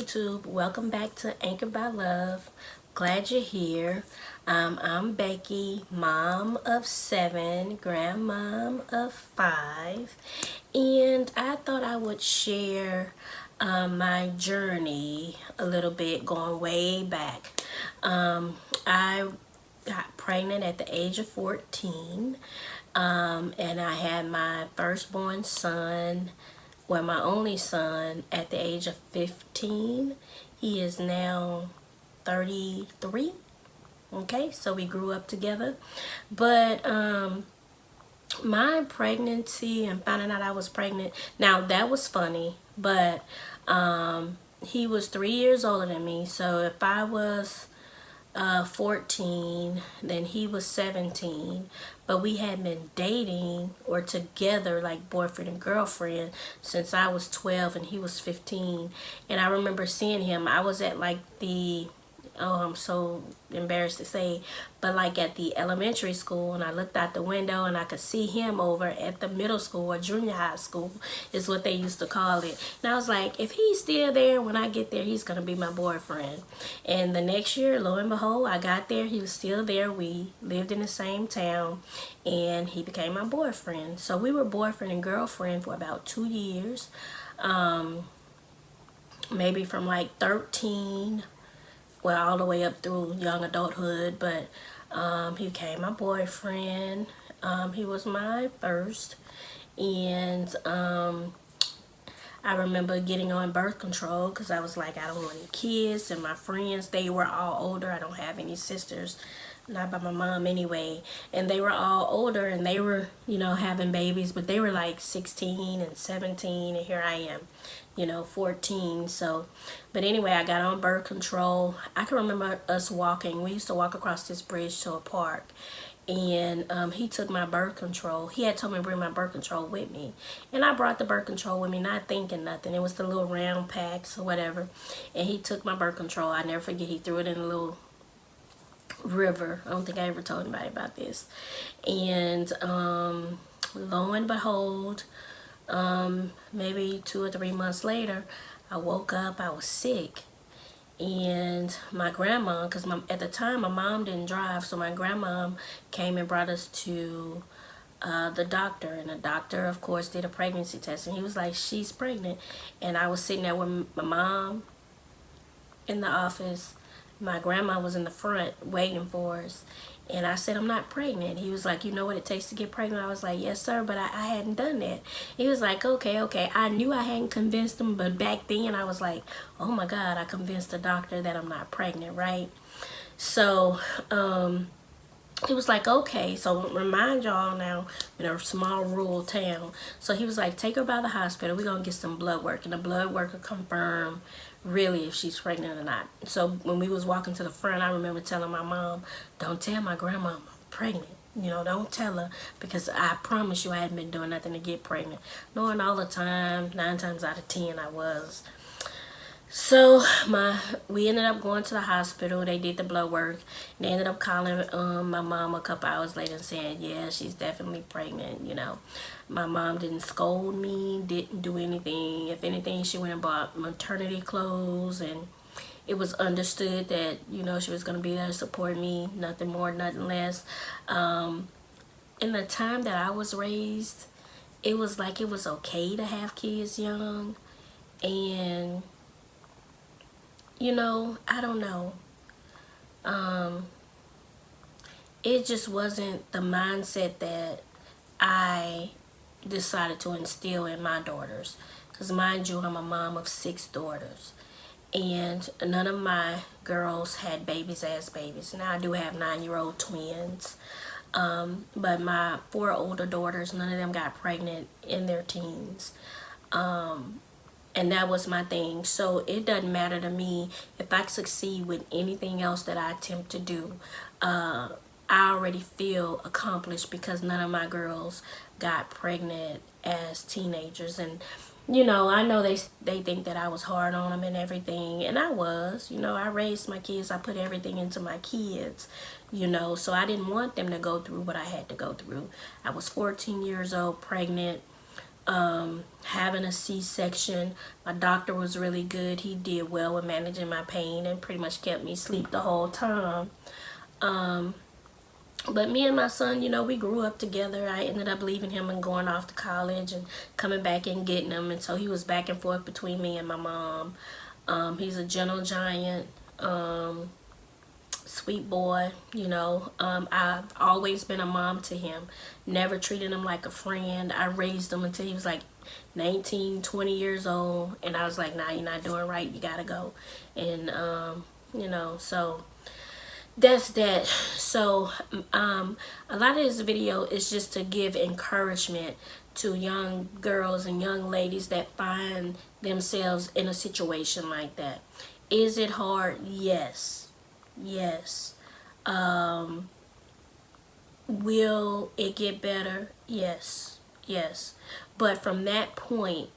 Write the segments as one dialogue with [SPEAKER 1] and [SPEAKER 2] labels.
[SPEAKER 1] YouTube. Welcome back to Anchored by Love. Glad you're here. I'm Becky, mom of 7, grandmom of 5, and I thought I would share my journey a little bit, going way back. I got pregnant at the age of 14, and I had my firstborn son, well, my only son, at the age of 15. He is now 33. Okay, so we grew up together. But my pregnancy and finding out I was pregnant, now that was funny, but he was 3 years older than me. So if I was 14, then he was 17, but we had been dating or together like boyfriend and girlfriend since I was 12 and he was 15. And I remember seeing him. I was at like the, oh, I'm so embarrassed to say, but like at the elementary school, and I looked out the window and I could see him over at the middle school or junior high school is what they used to call it. And I was like, if he's still there when I get there, he's gonna be my boyfriend. And the next year, lo and behold, I got there, he was still there. We lived in the same town and he became my boyfriend. So we were boyfriend and girlfriend for about 2 years, maybe from like 13, well, all the way up through young adulthood. But he became my boyfriend. He was my first, and I remember getting on birth control because I was like, I don't want any kids. And my friends, they were all older. I don't have any sisters, not by my mom anyway. And they were all older and they were, having babies, but they were like 16 and 17, and here I am, 14. So, but anyway, I got on birth control. I can remember us walking. We used to walk across this bridge to a park, and he took my birth control. He had told me to bring my birth control with me, and I brought the birth control with me, not thinking nothing. It was the little round packs or whatever, and he took my birth control. I never forget, he threw it in a little river. I don't think I ever told anybody about this. And lo and behold, maybe 2 or 3 months later, I woke up. I was sick, and my grandma, because at the time my mom didn't drive, so my grandma came and brought us to the doctor, and the doctor, of course, did a pregnancy test, and he was like, she's pregnant. And I was sitting there with my mom in the office. My grandma was in the front waiting for us, and I said, I'm not pregnant. He was like, you know what it takes to get pregnant? I was like, yes, sir, but I hadn't done that. He was like, okay. I knew I hadn't convinced him, but back then I was like, oh my God, I convinced the doctor that I'm not pregnant, right? So, he was like, okay. So remind y'all now, in a small rural town. So he was like, take her by the hospital. We're going to get some blood work, and the blood work will confirm really if she's pregnant or not. So when we was walking to the front, I remember telling my mom, don't tell my grandma I'm pregnant. Don't tell her, because I promise you I hadn't been doing nothing to get pregnant. Knowing all the time, 9 times out of 10 I was. So we ended up going to the hospital. They did the blood work. They ended up calling my mom a couple hours later and saying, yeah, she's definitely pregnant. My mom didn't scold me, didn't do anything. If anything, she went and bought maternity clothes, and it was understood that she was going to be there to support me, nothing more, nothing less. In the time that I was raised, it was like it was okay to have kids young, and I don't know. It just wasn't the mindset that I decided to instill in my daughters. Because mind you, I'm a mom of 6 daughters. And none of my girls had babies as babies. Now I do have 9-year-old twins. But my 4 older daughters, none of them got pregnant in their teens. And that was my thing. So it doesn't matter to me if I succeed with anything else that I attempt to do. I already feel accomplished because none of my girls got pregnant as teenagers. And I know they think that I was hard on them and everything, and I was. I raised my kids. I put everything into my kids, so I didn't want them to go through what I had to go through. I was 14 years old, pregnant, having a C-section. My doctor was really good. He did well with managing my pain and pretty much kept me asleep the whole time. But me and my son, you know, we grew up together. I ended up leaving him and going off to college and coming back and getting him. And so he was back and forth between me and my mom. He's a gentle giant, sweet boy, you know. I've always been a mom to him. Never treated him like a friend. I raised him until he was like 19, 20 years old. And I was like, nah, you're not doing right. You gotta go. And, you know, so that's that. So a lot of this video is just to give encouragement to young girls and young ladies that find themselves in a situation like that. Is it hard? Yes. Yes. Will it get better? Yes. Yes. But from that point,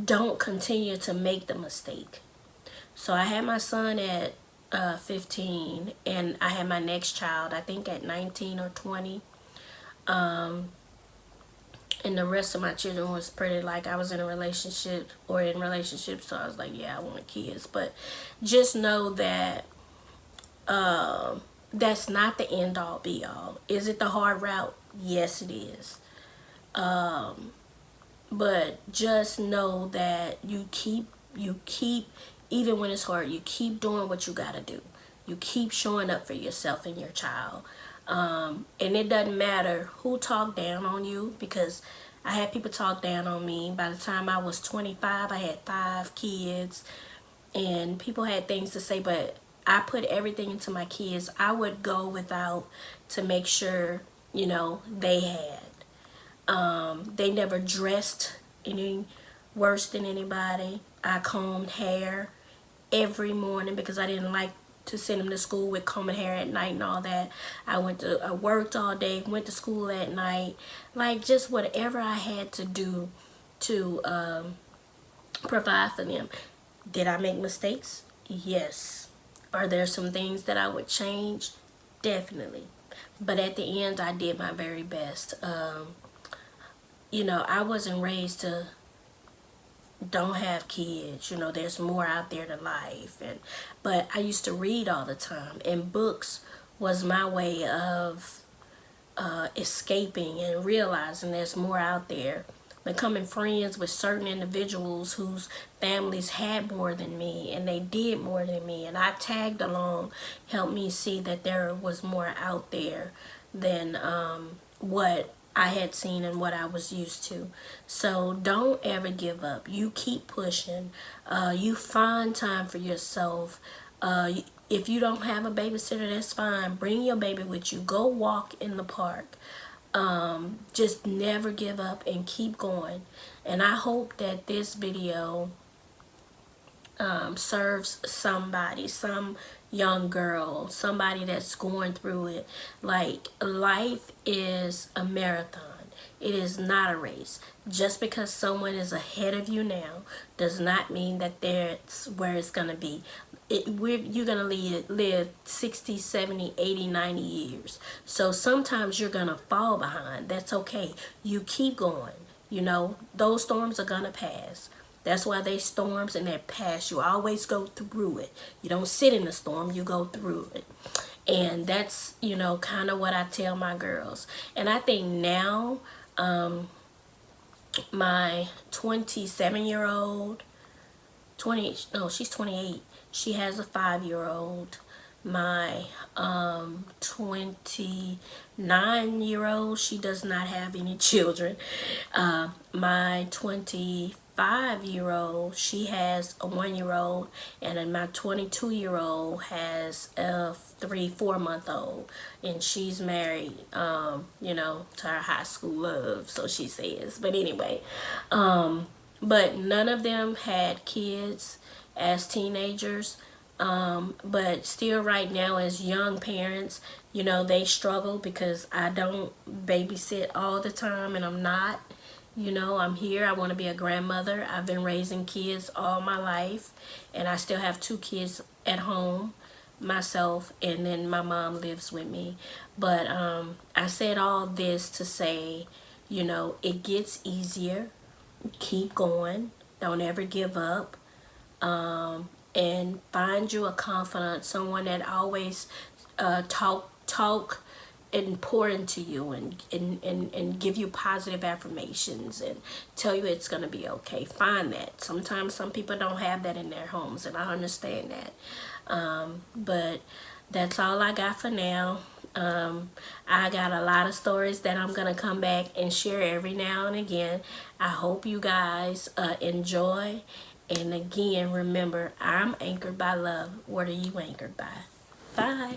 [SPEAKER 1] don't continue to make the mistake. So I had my son at 15, and I had my next child, I think, at 19 or 20. And the rest of my children was pretty, like, I was in a relationship or in relationships, so I was like, yeah, I want kids. But just know that that's not the end all be all. Is it the hard route? Yes, it is. But just know that you keep, even when it's hard, you keep doing what you gotta do. You keep showing up for yourself and your child. And it doesn't matter who talked down on you, because I had people talk down on me. By the time I was 25, I had 5 kids, and people had things to say, but I put everything into my kids. I would go without to make sure, you know, they had. They never dressed any worse than anybody. I combed hair every morning because I didn't like to send them to school with combing hair at night and all that. I worked all day, went to school at night, like just whatever I had to do to provide for them. Did I make mistakes? Yes. Are there some things that I would change? Definitely. But at the end, I did my very best. You know, I wasn't raised to don't have kids. You know, there's more out there to life. But I used to read all the time, and books was my way of escaping and realizing there's more out there. Becoming friends with certain individuals whose families had more than me, and they did more than me, and I tagged along, helped me see that there was more out there than what I had seen and what I was used to. So don't ever give up. You keep pushing. You find time for yourself. If you don't have a babysitter, that's fine. Bring your baby with you. Go walk in the park. Just never give up and keep going. And I hope that this video serves somebody, some young girl, somebody that's going through it. Like, life is a marathon. It is not a race. Just because someone is ahead of you now does not mean that that's where it's going to be. You're going to live 60, 70, 80, 90 years. So sometimes you're going to fall behind. That's okay. You keep going. You know, those storms are going to pass. That's why they storms and they pass. You always go through it. You don't sit in the storm, you go through it. And that's, you know, kind of what I tell my girls. And I think now, my 27-year-old, she's 28. She has a 5-year-old. My 29-year-old, she does not have any children. My 25-year-old, she has a 1-year-old, and then my 22-year-old has a 3-4-month-old, and she's married, you know, to her high school love, so she says. But anyway, but none of them had kids as teenagers. But still right now as young parents, you know, they struggle because I don't babysit all the time, and I'm not. You know, I'm here. I want to be a grandmother. I've been raising kids all my life, and I still have 2 kids at home myself, and then my mom lives with me. But I said all this to say, You know, it gets easier. Keep going. Don't ever give up. And find you a confidant, someone that always talk and pour into you, and give you positive affirmations and tell you it's going to be okay. Find that. Sometimes some people don't have that in their homes, and I understand that. But that's all I got for now. I got a lot of stories that I'm going to come back and share every now and again. I hope you guys enjoy. And again, remember, I'm anchored by love. What are you anchored by? Bye.